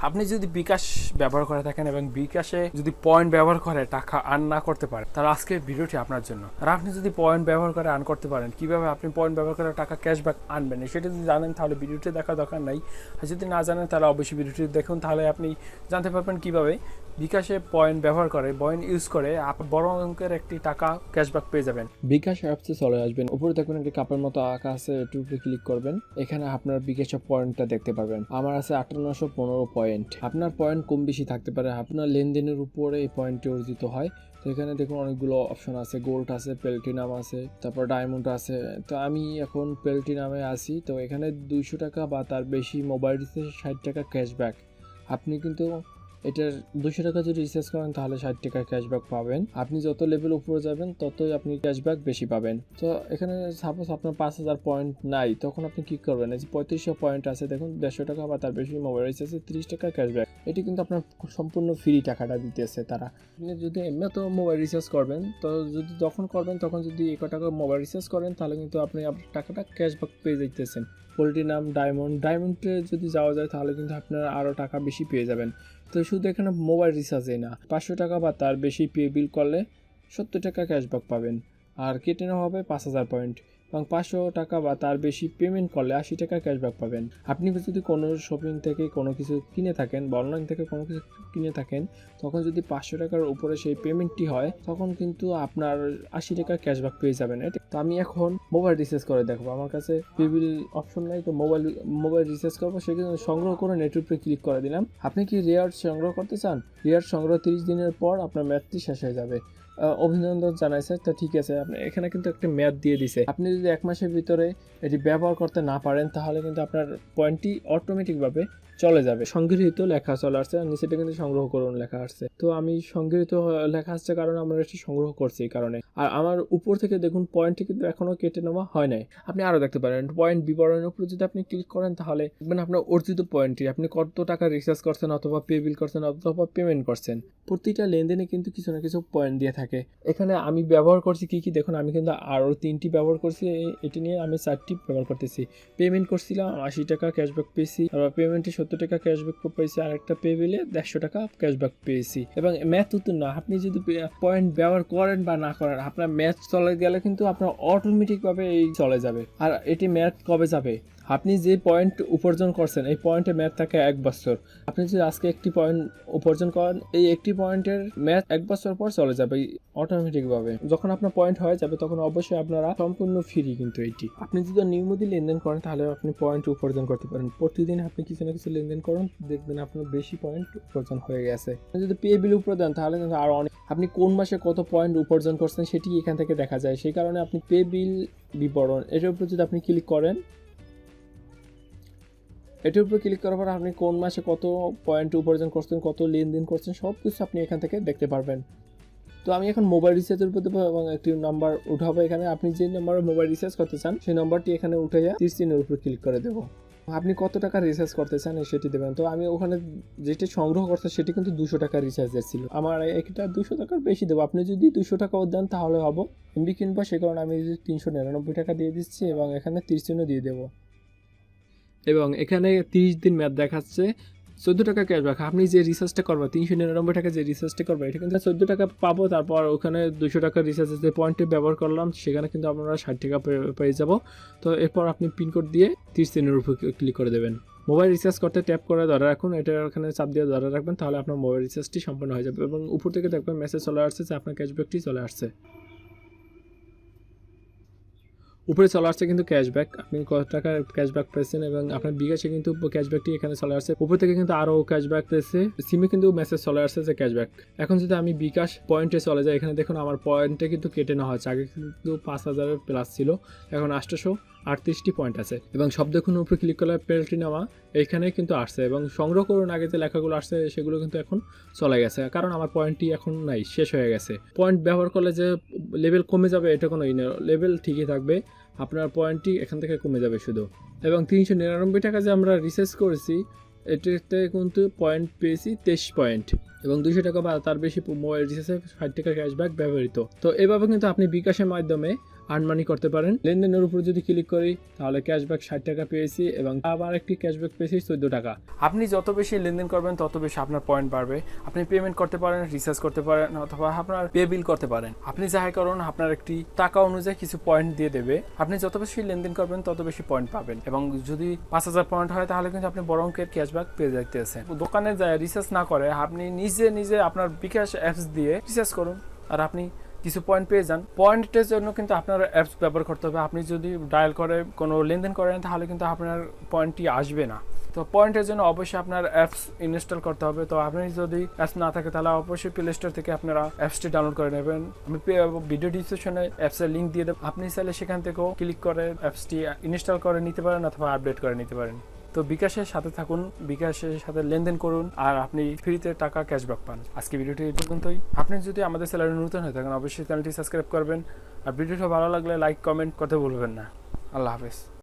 আপনি যদি বিকাশ ব্যবহার করে থাকেন এবং বিকাশে যদি পয়েন্ট ব্যবহার করে টাকা আর্ন না করতে পারেন, তাহলে আজকের ভিডিওটি আপনার জন্য। আর আপনি যদি পয়েন্ট ব্যবহার করে আর্ন করতে পারেন, কিভাবে আপনি পয়েন্ট ব্যবহার করে টাকা ক্যাশব্যাক আনবেন সেটা যদি জানেন তাহলে ভিডিওটি দেখার দরকার নাই। আর যদি না জানেন তাহলে অবশ্যই ভিডিওটি দেখুন, তাহলে আপনি জানতে পারবেন কিভাবে বিকাশে পয়েন্ট ব্যবহার করে পয়েন্ট ইউজ করে বড় অঙ্কের একটি টাকা ক্যাশব্যাক পেয়ে যাবেন। বিকাশ অ্যাপসে চলে আসবেন, উপরে দেখবেন একটি কাপের মতো আঁকা আছে, একটু ক্লিক করবেন। এখানে আপনার বিকাশের পয়েন্টটা দেখতে পারবেন। আমার আছে 5815 পয়েন্ট। আপনার পয়েন্ট কম বেশি থাকতে পারে, আপনার লেনদেনের উপরে এই পয়েন্টটি অর্জিত হয়। তো এখানে দেখুন অনেকগুলো অপশন আছে, গোল্ড আছে, প্লাটিনাম আছে, তারপর ডায়মন্ড আছে। তো আমি এখন প্লাটিনামে আছি। তো এখানে 200 টাকা বা তার বেশি মোবাইল রিচার্জে 60 টাকা ক্যাশব্যাক। আপনি কিন্তু এটার 200 টাকা যদি রিচার্জ করেন তাহলে 60 টাকা ক্যাশব্যাক পাবেন। আপনি যত লেভেল উপরে যাবেন ততই আপনি ক্যাশব্যাক বেশি পাবেন। তো এখানে সাপোজ আপনার 5000 পয়েন্ট নাই, তখন আপনি কি করবেন? এই যে 3500 পয়েন্ট আছে, দেখুন 150 টাকা বা তার বেশি মোবাইল রিচার্জে 30 টাকা ক্যাশব্যাক। এটি কিন্তু আপনার সম্পূর্ণ ফ্রি টাকাটা দিতেছে তারা। আপনি যদি এমনি তো মোবাইল রিচার্জ করবেন, তো যদি যখন করবেন তখন যদি 1 টাকা মোবাইল রিচার্জ করেন তাহলে কিন্তু আপনি আপনার টাকাটা ক্যাশব্যাক পেয়ে যাইতেছেন। প্লাটিনাম, ডায়মন্ডে যদি যাওয়া যায় তাহলে কিন্তু আপনারা আরও টাকা বেশি পেয়ে যাবেন। তো শুধু এখানে মোবাইল রিচার্জে না, 500 টাকা বা তার বেশি পে বিল করলে 70 টাকা ক্যাশব্যাক পাবেন। আর কেটে নেওয়া হবে 5000 পয়েন্ট, এবং 500 টাকা বা তার বেশি পেমেন্ট করলে 80 টাকা ক্যাশব্যাক পাবেন। আপনি যদি কোনো শপিং থেকে কোনো কিছু কিনে থাকেন বা অনলাইন থেকে কোনো কিছু কিনে থাকেন, তখন যদি 500 টাকার উপরে সেই পেমেন্টটি হয়, তখন কিন্তু আপনার 80 টাকা ক্যাশব্যাক পেয়ে যাবেন। তো আমি এখন মোবাইল রিচার্জ করে দেখবো, আমার কাছে পেবিল অপশন নাই, তো মোবাইল রিচার্জ করবো। সেখানে সংগ্রহ করে নেটওয়ার্কে ক্লিক করে দিলাম। আপনি কি রিওয়ার্ড সংগ্রহ করতে চান? রিওয়ার্ড সংগ্রহ 30 দিনের পর আপনার ম্যাচটি শেষ হয়ে যাবে। অভিনন্দন জানাইছে। তো ঠিক আছে, আপনি এখানে কিন্তু একটা মেয়াদ দিয়ে দিছে। আপনি যদি 1 মাসের ভিতরে এটি ব্যবহার করতে না পারেন তাহলে কিন্তু আপনার পয়েন্টটি অটোমেটিকভাবে চলে যাবে। সংগৃহীত লেখা চলে আসছে, নিচেটা কিন্তু সংগ্রহ করুন লেখা আসছে। তো আমি সংগৃহীত লেখা আসছে কারণ আমরা এটি সংগ্রহ করছি এই কারণে। আর আমার উপর থেকে দেখুন পয়েন্টটি কিন্তু এখনো কেটে নেওয়া হয় নাই। আপনি আরো দেখতে পারেন পয়েন্ট বিবরণের উপর যদি আপনি ক্লিক করেন তাহলে দেখবেন আপনার অর্জিত পয়েন্টটি, আপনি কত টাকা রিচার্জ করছেন অথবা পে বিল করছেন অথবা পেমেন্ট করছেন। প্রতিটা লেনদেনে কিন্তু কিছু না কিছু পয়েন্ট দিয়ে থাকে। এখানে আমি ব্যবহার করছি কি দেখুন, আমি কিন্তু আরও 3টি ব্যবহার করছি, এটি নিয়ে আমি 4টি ব্যবহার করতেছি। পেমেন্ট করছিলাম 80 টাকা ক্যাশব্যাক পেয়েছি, আবার পেমেন্টে 70 টাকা ক্যাশব্যাক পেয়েছি, আর একটা পে বিলে 150 টাকা ক্যাশব্যাক পেয়েছি। এবং ম্যাথ উত্তর না, আপনি যদি পয়েন্ট ব্যবহার করেন বা না করেন, আপনার ম্যাথ চলে গেলে কিন্তু আপনার অটোমেটিকভাবে এই চলে যাবে। আর এটি ম্যাথ কবে যাবে? আপনি যে পয়েন্ট উপার্জন করছেন এই পয়েন্টের ম্যাথ থাকে 1 বছর। আপনি যদি আজকে একটি পয়েন্ট উপার্জন করেন, এই একটি পয়েন্টের ম্যাথ 1 বছর পর চলে যাবে অটোমেটিকভাবে। যখন আপনার পয়েন্ট হয়ে যাবে তখন অবশ্যই আপনারা সম্পূর্ণ ফ্রি। কিন্তু এটি আপনি যদি নিয়মিত লেনদেন করেন তাহলে আপনি পয়েন্ট উপার্জন করতে পারেন। প্রতিদিন আপনি কিছু না কিছু লেনদেন করুন, দেখবেন আপনার বেশি পয়েন্ট উপার্জন হয়ে গেছে। যদি পে বিল উপরে দেন তাহলে কিন্তু আরো অনেক, আপনি কোন মাসে কত পয়েন্ট উপার্জন করছেন সেটি এখান থেকে দেখা যায়। সেই কারণে আপনি পে বিল বিবরণ এটার উপর যদি আপনি ক্লিক করেন, এটার উপর ক্লিক করার পর আপনি কোন মাসে কত পয়েন্ট উপার্জন করছেন, কত লেনদেন করছেন, সব কিছু আপনি এখান থেকে দেখতে পারবেন। তো আমি এখন মোবাইল রিচার্জের উপর দেবো এবং একটি নাম্বার উঠাবো। এখানে আপনি যে নাম্বারে মোবাইল রিচার্জ করতে চান সেই নাম্বারটি এখানে উঠে যায় তীর চিহ্নের উপর ক্লিক করে দেবো। আপনি কত টাকা রিচার্জ করতে চান সেটি দেবেন। তো আমি ওখানে যেটি সংগ্রহ করতে সেটি কিন্তু 200 টাকা রিচার্জের ছিল, আমার এটা 200 টাকার বেশি দেবো। আপনি যদি 200 টাকাও দেন তাহলে হবো এমবি কিনবো, সে কারণে আমি যদি 399 টাকা দিয়ে দিচ্ছি এবং এখানে তীর চিহ্ন দিয়ে দেবো। এবং এখানে 30 দিন মেয়াদ দেখাচ্ছে, 14 টাকা ক্যাশব্যাক। আপনি যে রিচার্জটা করবেন 399 টাকা যে রিচার্জটা করবেন এটা কিন্তু 14 টাকা পাবো। তারপর ওখানে 200 টাকা রিচার্জের যে পয়েন্টে ব্যবহার করলাম সেখানে কিন্তু আপনারা 60 টাকা পেয়ে যাব। তো এরপর আপনি পিনকোড দিয়ে 30 দিনের উপর ক্লিক করে দেবেন। মোবাইল রিচার্জ করতে ট্যাপ করে ধরে রাখুন, এটা এখানে চাপ দিয়ে ধরে রাখবেন, তাহলে আপনার মোবাইল রিচার্জটি সম্পূর্ণ হয়ে যাবে। এবং উপর থেকে দেখবেন মেসেজ চলে আসছে যে আপনার ক্যাশব্যাকটি চলে আসছে। উপরে চলে আসছে কিন্তু ক্যাশব্যাক, আপনি কত টাকা ক্যাশব্যাক পেয়েছেন এবং আপনার বিকাশে কিন্তু ক্যাশব্যাকটি এখানে চলে আসছে। উপর থেকে কিন্তু আরও ক্যাশব্যাক পেয়েছে, সিমে কিন্তু মেসেজ চলে আসছে যে ক্যাশব্যাক। এখন যদি আমি বিকাশ পয়েন্টে চলে যাই, এখানে দেখুন আমার পয়েন্টে কিন্তু কেটে নেওয়া হচ্ছে। আগে কিন্তু 5000 প্লাস ছিল, এখন 838টি পয়েন্ট আছে। এবং সব দেখুন উপরে ক্লিক করলে প্লাটিনাম এইখানে কিন্তু আসছে, এবং সংগ্রহ করুন আগে যে লেখাগুলো আসছে সেগুলো কিন্তু এখন চলে গেছে, কারণ আমার পয়েন্টটি এখন নাই, শেষ হয়ে গেছে। পয়েন্ট ব্যবহার করলে যে লেভেল কমে যাবে এটা কোনো লেভেল ঠিকই থাকবে, আপনার পয়েন্টটি এখান থেকে কমে যাবে শুধু। এবং 399 টাকা যে আমরা রিচার্জ করেছি এটাতে কিন্তু পয়েন্ট পেয়েছি 23 পয়েন্ট, এবং 200 টাকা বা তার বেশি মোবাইল রিচার্জে 60 টাকা ক্যাশব্যাক ব্যবহৃত। তো এভাবে কিন্তু আপনি বিকাশের মাধ্যমে আর্ন মানি করতে পারেন। লেনদেনের উপর যদি ক্লিক করি তাহলে ক্যাশব্যাক 60 টাকা পেয়েছি এবং আবার একটি ক্যাশব্যাক পেয়েছি 14 টাকা। আপনি যত বেশি লেনদেন করবেন তত বেশি আপনার পয়েন্ট বাড়বে। আপনি পেমেন্ট করতে পারেন, রিচার্জ করতে পারেন অথবা আপনার পে বিল করতে পারেন। আপনি যাই করুন আপনার একটি টাকা অনুযায়ী কিছু পয়েন্ট দিয়ে দেবে। আপনি যত বেশি লেনদেন করবেন তত বেশি পয়েন্ট পাবেন এবং যদি 5000 পয়েন্ট হয় তাহলে কিন্তু আপনি বড় অঙ্কের ক্যাশব্যাক পেয়ে যাইতেছেন। দোকানে যায় রিচার্জ না করে আপনি নিজে আপনার বিকাশ অ্যাপস দিয়ে রিচার্জ করুন আর আপনি কিছু পয়েন্ট পেয়ে যান। পয়েন্টের জন্য কিন্তু আপনার অ্যাপস ব্যবহার করতে হবে। আপনি যদি ডায়াল করে কোনো লেনদেন করেন তাহলে কিন্তু আপনার পয়েন্টটি আসবে না। তো পয়েন্টের জন্য অবশ্যই আপনার অ্যাপস ইনস্টল করতে হবে। তো আপনি যদি অ্যাপস না থাকে তাহলে অবশ্যই প্লে স্টোর থেকে আপনারা অ্যাপসটি ডাউনলোড করে নেবেন। আমি ভিডিও ডিসক্রিপশনে অ্যাপসের লিঙ্ক দিয়ে দেবো, আপনি চাইলে সেখান থেকেও ক্লিক করে অ্যাপসটি ইনস্টল করে নিতে পারেন অথবা আপডেট করে নিতে পারেন। তো বিকাশের সাথে থাকুন, বিকাশের সাথে লেনদেন করুন আর আপনি ফ্রিতে টাকা ক্যাশব্যাক পান। আজকে ভিডিওটি এই পর্যন্তই। আপনি যদি আমাদের চ্যানেলে নতুন হয়ে থাকেন অবশ্যই চ্যানেলটি সাবস্ক্রাইব করবেন আর ভিডিওটা ভালো লাগলে লাইক কমেন্ট করতে ভুলবেন না। আল্লাহ হাফেজ।